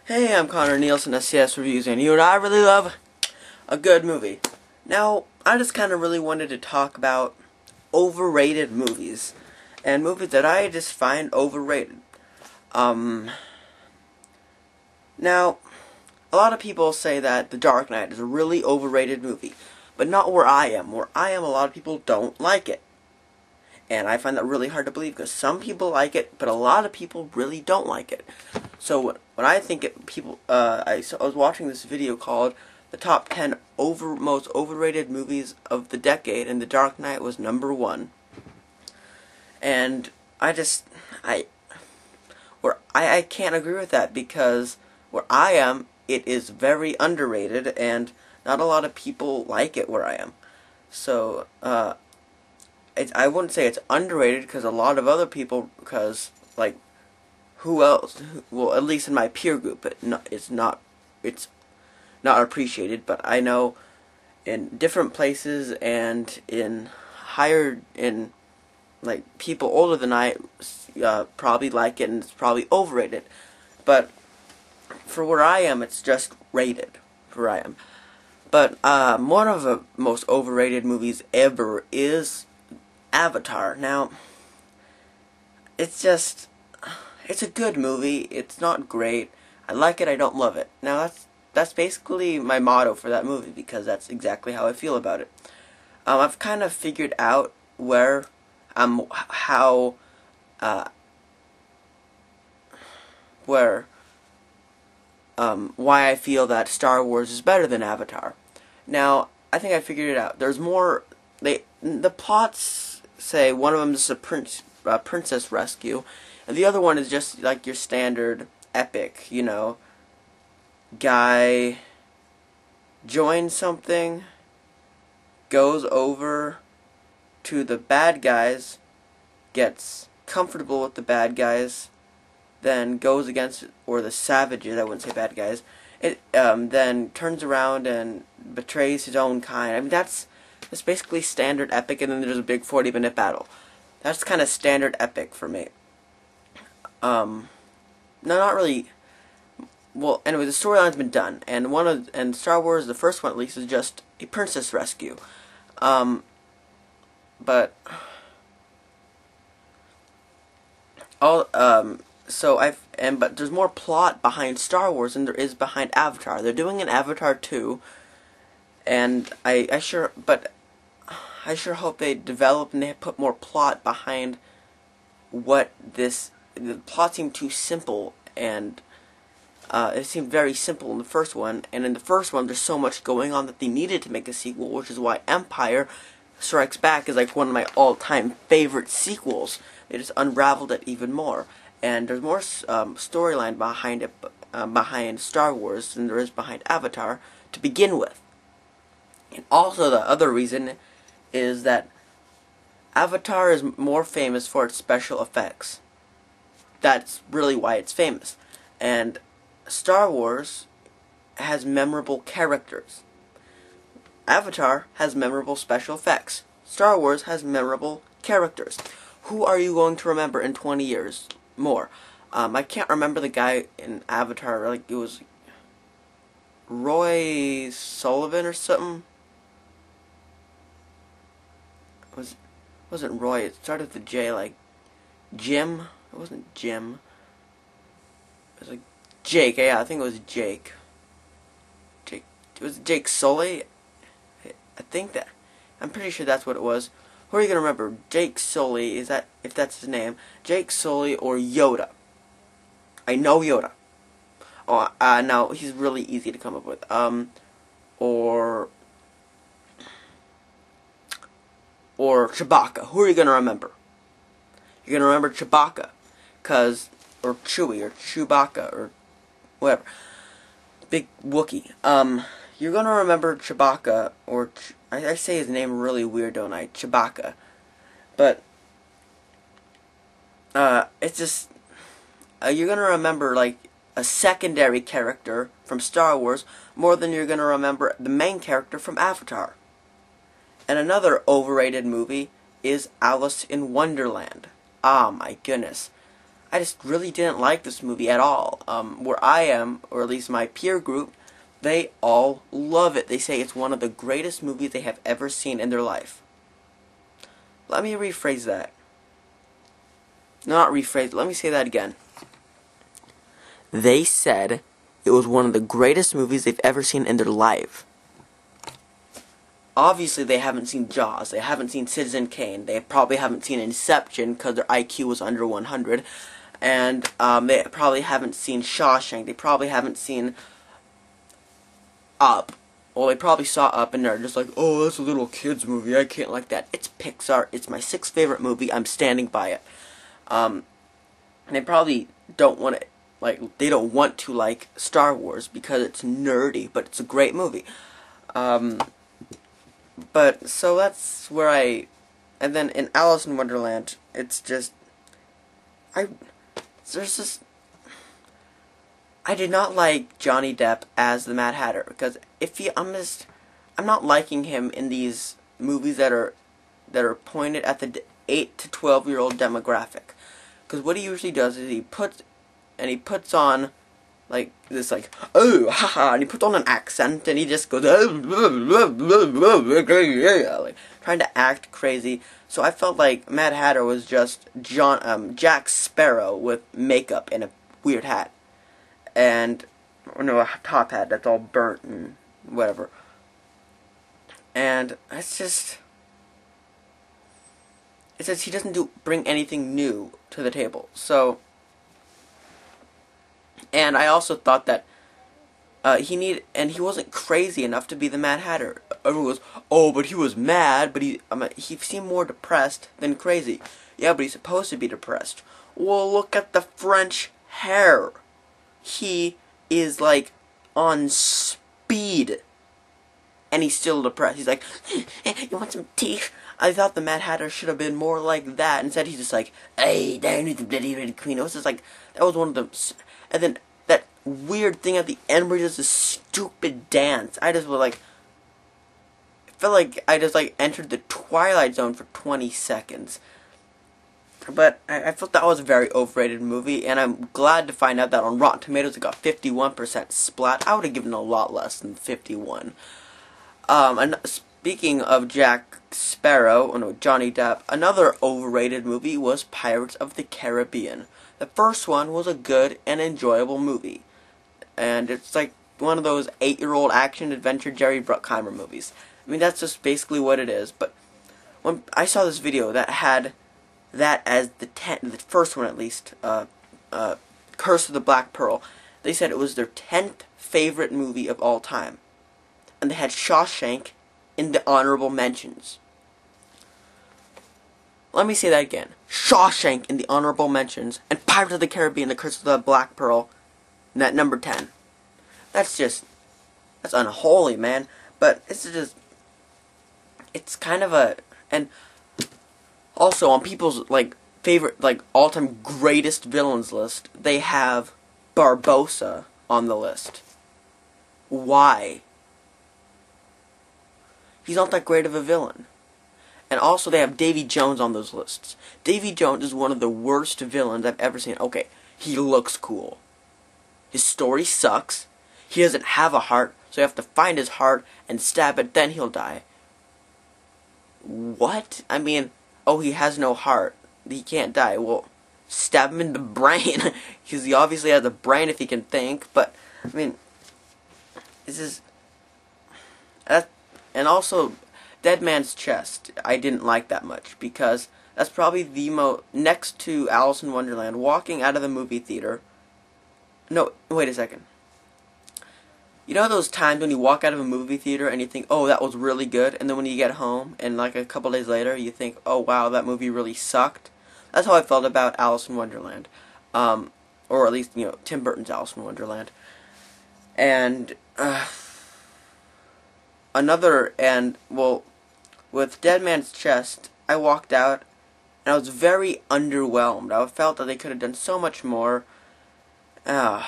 Hey, I'm CONNERSPENCERN of CS Reviews, and you and I really love a good movie. Now, I just kind of really wanted to talk about overrated movies, and movies that I just find overrated. Now, a lot of people say that The Dark Knight is a really overrated movie, but not where I am. Where I am, a lot of people don't like it. And I find that really hard to believe, because some people like it, but a lot of people really don't like it. So when I think I was watching this video called the top 10 most overrated movies of the decade, and The Dark Knight was number 1. And I can't agree with that, because where I am, it is very underrated, and not a lot of people like it where I am. So I wouldn't say it's underrated, because a lot of other people, like, who else? Well, at least in my peer group, it's not appreciated. But I know in different places and in like people older than I probably like it, and it's probably overrated. But for where I am, it's just rated for where I am. But one of the most overrated movies ever is Avatar. Now, it's a good movie. It's not great. I like it, I don't love it. Now, that's basically my motto for that movie, because that's exactly how I feel about it. I've kind of figured out why I feel that Star Wars is better than Avatar. Now, I think I figured it out. There's more. The plots say one of them is a princess rescue, and the other one is just like your standard epic, guy joins something, goes over to the bad guys, gets comfortable with the bad guys, then goes against, or the savages, I wouldn't say bad guys, then turns around and betrays his own kind. I mean, that's basically standard epic, and then there's a big 40-minute battle. That's kind of standard epic for me. No, not really. Well, anyway, the storyline's been done, and Star Wars, the first one at least, is just a princess rescue. But there's more plot behind Star Wars than there is behind Avatar. They're doing an Avatar 2, and I sure hope they develop and they put more plot behind the plot seemed too simple, and it seemed very simple in the first one, and in the first one there's so much going on that they needed to make a sequel, which is why Empire Strikes Back is like one of my all-time favorite sequels. They just unraveled it even more, and there's more storyline behind Star Wars than there is behind Avatar to begin with. And also the other reason is that Avatar is more famous for its special effects. That's really why it's famous. And Star Wars has memorable characters. Avatar has memorable special effects. Star Wars has memorable characters. Who are you going to remember in 20 years more? I can't remember the guy in Avatar. Like, it was Roy Sullivan or something. Wasn't Roy, it started with a J, like Jim. It wasn't Jim. It was like Jake. Yeah, I think it was Jake. Jake. It was Jake Sully. I'm pretty sure that's what it was. Who are you gonna remember? Jake Sully, if that's his name? Jake Sully or Yoda? I know Yoda. Oh, no, he's really easy to come up with. Or Chewbacca. Who are you gonna remember? You're gonna remember Chewbacca, or Chewie, or Chewbacca, or whatever. Big Wookiee. You're gonna remember Chewbacca, or I say his name really weird, don't I? Chewbacca. But it's just you're gonna remember like a secondary character from Star Wars more than you're gonna remember the main character from Avatar. And another overrated movie is Alice in Wonderland. Ah, my goodness. I just really didn't like this movie at all. Where I am, or at least my peer group, they all love it. They say it's one of the greatest movies they have ever seen in their life. Let me rephrase that. Not rephrase, let me say that again. They said it was one of the greatest movies they've ever seen in their life. Obviously, they haven't seen Jaws. They haven't seen Citizen Kane. They probably haven't seen Inception because their IQ was under 100. And they probably haven't seen Shawshank. They probably haven't seen Up. Well, they probably saw Up and they're just like, oh, that's a little kid's movie. I can't like that. It's Pixar. It's my 6th favorite movie. I'm standing by it. And they probably don't want to, they don't want to like Star Wars because it's nerdy, but it's a great movie. But, so that's where and then in Alice in Wonderland, it's just, I did not like Johnny Depp as the Mad Hatter, because I'm not liking him in these movies that are pointed at the 8 to 12-year-old demographic. Because what he usually does is he puts on like this, like, oh, haha, and he puts on an accent, and he just goes, like, trying to act crazy. So I felt like Mad Hatter was just Jack Sparrow with makeup and a weird hat, and no, a top hat that's all burnt and whatever. And it says he doesn't bring anything new to the table. So. And I also thought that he wasn't crazy enough to be the Mad Hatter. Everyone goes, oh, but he was mad, but he seemed more depressed than crazy. Yeah, but he's supposed to be depressed. Well, look at the French hair. He is, like, on speed. And he's still depressed. He's like, you want some tea? I thought the Mad Hatter should have been more like that. Instead, he's just like, hey, down with the bloody red queen. It was just like, that was one of the... And then that weird thing at the end where he does this stupid dance. I just was like, I felt like I just like entered the Twilight Zone for 20 seconds. But I felt that was a very overrated movie, and I'm glad to find out that on Rotten Tomatoes it got 51% splat. I would have given a lot less than 51. And speaking of Jack Sparrow, Johnny Depp, another overrated movie was Pirates of the Caribbean. The first one was a good and enjoyable movie. And it's like one of those 8-year-old action-adventure Jerry Bruckheimer movies. I mean, that's just basically what it is. But when I saw this video that had that as the first one at least, Curse of the Black Pearl, they said it was their 10th favorite movie of all time. And they had Shawshank in the honorable mentions. Let me say that again. Shawshank in the honorable mentions, and Pirates of the Caribbean, The Curse of the Black Pearl, at number 10. That's unholy, man. But it's kind of a, and also on people's, favorite, all-time greatest villains list, they have Barbossa on the list. Why? He's not that great of a villain. And also they have Davy Jones on those lists. Davy Jones is one of the worst villains I've ever seen. Okay, he looks cool. His story sucks. He doesn't have a heart, so you have to find his heart and stab it, then he'll die. What? I mean, oh, he has no heart. He can't die. Well, stab him in the brain. Because he obviously has a brain if he can think. But, I mean, this is... and also... Dead Man's Chest, I didn't like that much, because that's probably the next to Alice in Wonderland, walking out of the movie theater. No, wait a second. You know those times when you walk out of a movie theater and you think, oh, that was really good, and then when you get home, and like a couple days later, you think, oh, wow, that movie really sucked? That's how I felt about Alice in Wonderland. Or at least, Tim Burton's Alice in Wonderland. And, with Dead Man's Chest, I walked out, and I was very underwhelmed. I felt that they could have done so much more. And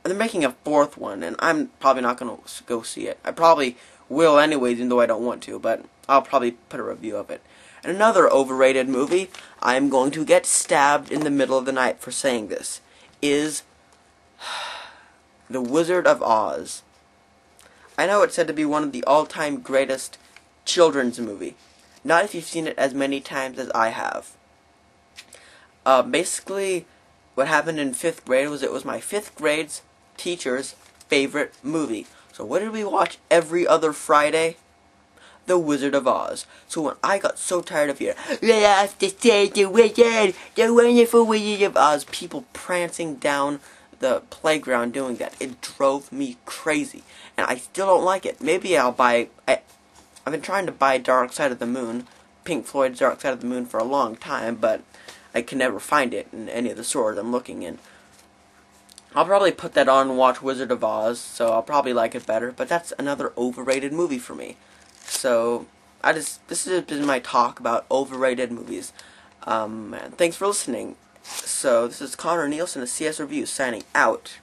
they're making a 4th one, and I'm probably not going to go see it. I probably will anyways, even though I don't want to, but I'll probably put a review of it. And another overrated movie, I'm going to get stabbed in the middle of the night for saying this, is The Wizard of Oz. I know it's said to be one of the all-time greatest children's movie. Not if you've seen it as many times as I have. Basically, what happened in 5th grade was it was my 5th grade's teacher's favorite movie. So what did we watch every other Friday? The Wizard of Oz. So when I got so tired of hearing, "We have to say the wizard, the wonderful Wizard of Oz," people prancing down the playground doing that, it drove me crazy. And I still don't like it. Maybe I've been trying to buy Dark Side of the Moon, Pink Floyd's Dark Side of the Moon, for a long time, but I can never find it in any of the stores I'm looking in. I'll probably put that on and watch Wizard of Oz, so I'll probably like it better, but that's another overrated movie for me. So, this has been my talk about overrated movies. And thanks for listening. So, this is Connor Nielsen of CS Review signing out.